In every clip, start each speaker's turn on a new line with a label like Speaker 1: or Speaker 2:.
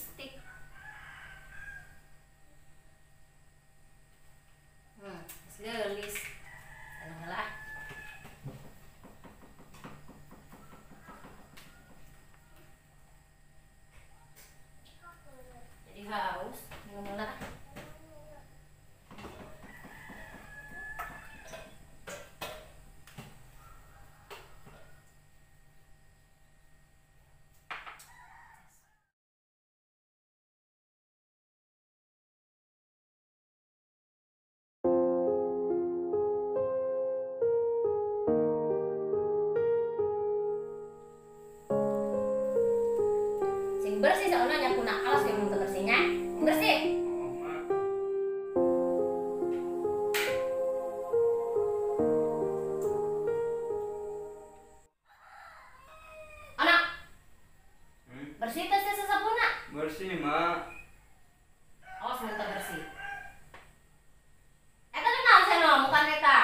Speaker 1: lipstick. Gelis. Tenang lah. Jadi haus, minum lah. Bersih soalnya nyapu nak alas kayak mau bersihnya bersih. Anak bersih tas sapu nak
Speaker 2: bersih mak.
Speaker 1: Awas minta bersih. Eta kenal saya no bukan eta.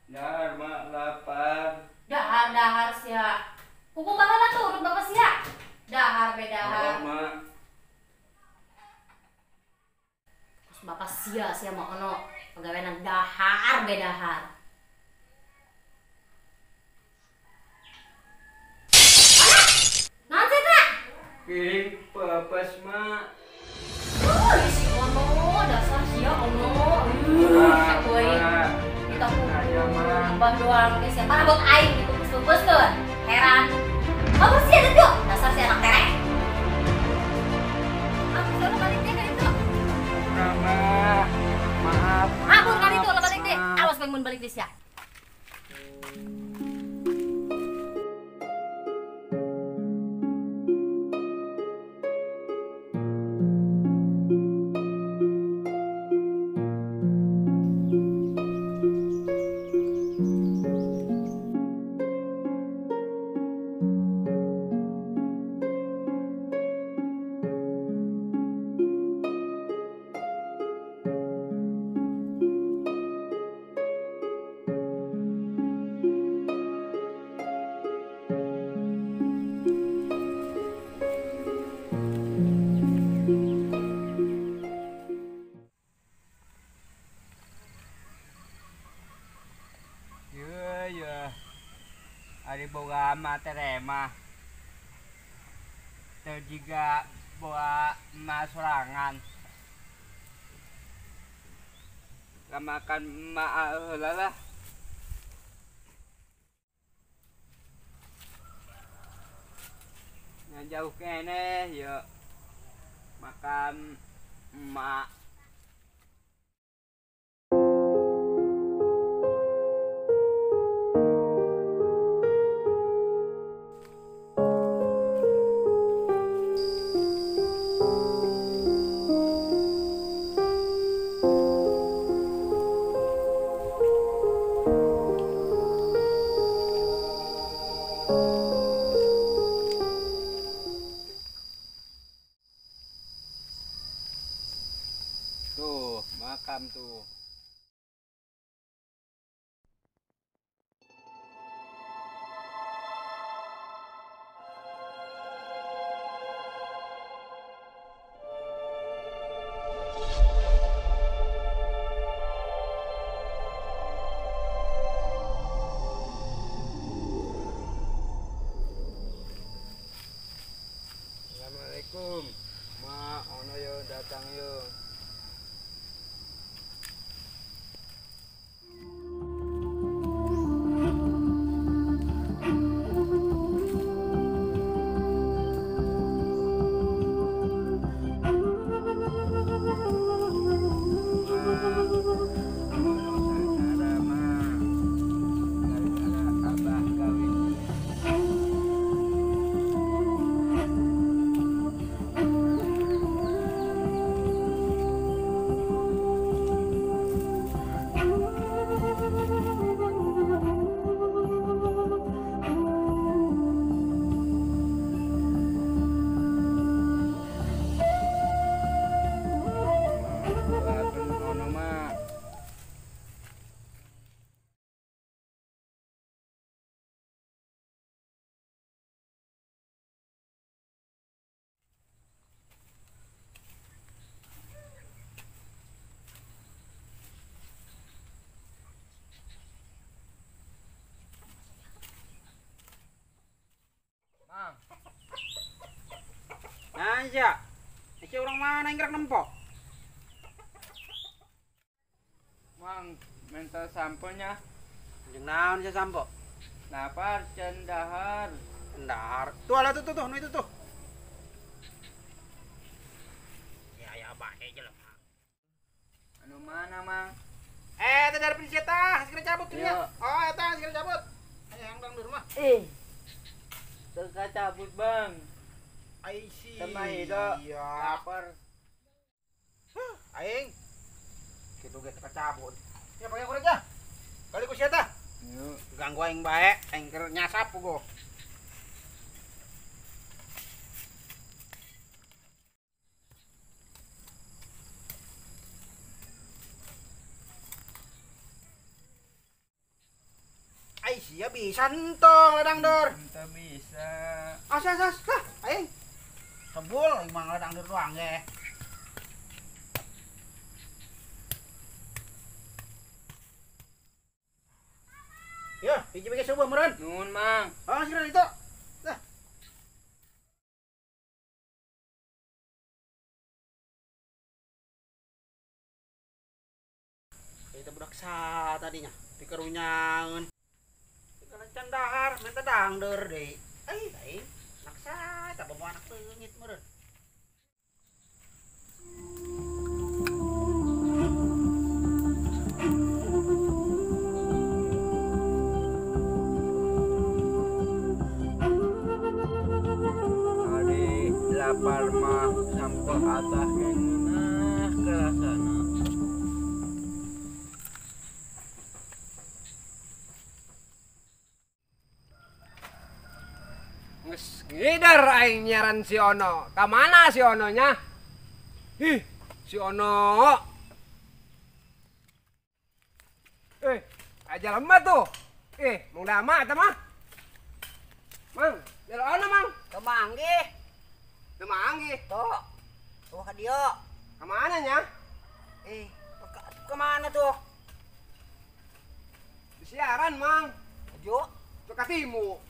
Speaker 2: Dahar mak lapar.
Speaker 1: Dahar sia. Kuku bahala turut bapak sia. Dahar bedahar. Terus bapak sia mau ono pegawaian dahar bedahar. Anak, nanti tak?
Speaker 2: Kirim pepes mak.
Speaker 1: Isi ono dasar sia ono. Kita mbah doang guys ya. Mana buat aing gitu pupus tuh. Heran. Apa sih ada tuh? Dasar si anak terek. Aku sudah balik deh kan itu.
Speaker 2: Maaf.
Speaker 1: Aku kan itu lo balik deh. Awas pengen balik deh ya.
Speaker 2: Ari boga materi mah teu jiga boga sorangan makan ma heula lah jauh kene yuk makan emak. Tuh, makam tuh. Assalamualaikum. Ma, ono yo datang yo.
Speaker 3: sih? Ini orang mana yang gerak nempok?
Speaker 2: Mang, minta sampelnya.
Speaker 3: Jeung naon sih sampo?
Speaker 2: Napar cendahar.
Speaker 3: Ndar. Tuh ala tuh nu itu tuh. Ya bae aja lah.
Speaker 2: Anu mana, Mang?
Speaker 3: Teh dari prinsip tah, segera cabut tuh ya.
Speaker 2: Iya.
Speaker 3: Oh, eta segera cabut. Ayo yang dang di rumah.
Speaker 2: Teka cabut, Bang.
Speaker 3: Ai si.
Speaker 2: Sama Ido.
Speaker 3: Iya.
Speaker 2: Lapar.
Speaker 3: Aing. Kitu ge teka cabut. Ya pakai kurang aja. Kali ku sia tah.
Speaker 2: Yuk.
Speaker 3: Ganggu aing bae, aing keur nyasap pugo. Ai sia bisa entong ladang dor.
Speaker 2: Minta bisa.
Speaker 3: Asas lah, aing. Sebul aing mah ladang dor doang ge. Ya, biji-biji subuh meureun.
Speaker 2: Nuhun, Mang.
Speaker 3: Oh, segera itu. Dah. Kita budak sa tadinya, dikerunyangan. Dikala candahar, minta dangder deh. Ai, naksa, tak bawa anak teungit meureun.
Speaker 2: Hari lapar mah sampel atas yang nah kerasana.
Speaker 4: Nges ngidar aing nyaran si Ono. Ka mana si Ononya? Ih, si Ono. Aja lemah tuh. Mau dama eta mah. Mang, jalo Ono, Mang.
Speaker 3: Kemangge,
Speaker 4: Demanggi.
Speaker 3: tuh. Tuh ka dieu.
Speaker 4: Ka mana nya?
Speaker 3: Kemana tuh?
Speaker 4: Di siaran, Mang.
Speaker 3: Jo.
Speaker 4: Tuh ka timu.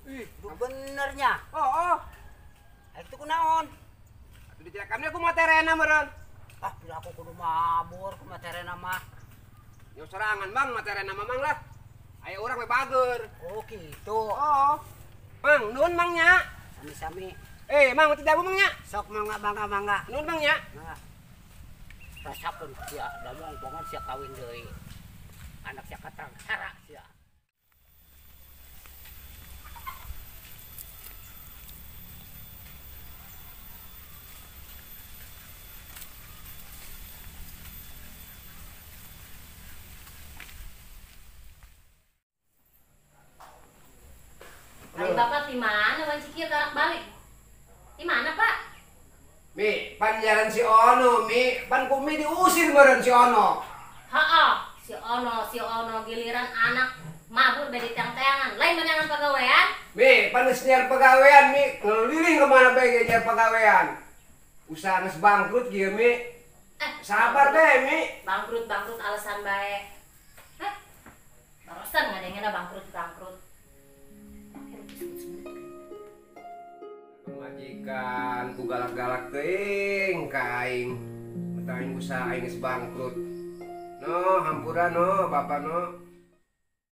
Speaker 3: Itu benernya.
Speaker 4: Oh.
Speaker 3: Itu kunaon?
Speaker 4: Atuh dicelekamnya aku materina meureun.
Speaker 3: Bila aku kudu mabur ke materina mah.
Speaker 4: Nyo sorangan, Bang, materina mah Mang lah. Aya urang we bager.
Speaker 3: Oh gitu.
Speaker 4: Oh. Mang, nuhun Mang nya.
Speaker 3: Sami-sami.
Speaker 4: Mang, teu dabu Mang nya.
Speaker 3: Sok mangga.
Speaker 4: Nuhun Mang nya.
Speaker 3: Nah. Rasakeun sia damong bongan sia kawin deui. Anak sia katang hara sia.
Speaker 1: Hari Bapak di mana? Wan Cikir karak balik. Di mana, Pak?
Speaker 4: Mi, panjaran si Ono, Mi. Pan kumi diusir meureun si Ono.
Speaker 1: Si Ono giliran anak mabur bedi tiang-tiangan. Lain menyangan pegawaian.
Speaker 4: Mi, pan geus nyar pagawean, Mi. Ngeliling kemana bae nyar pagawean. Usaha geus bangkrut kieu, Mi. Sabar bae, Mi.
Speaker 1: Bangkrut alasan baik. Barusan ngadengena bangkrut.
Speaker 4: Majikan ku galak-galak teuing ka aing. Mata aing usaha aing geus bangkrut. No, hampura no, Bapak no.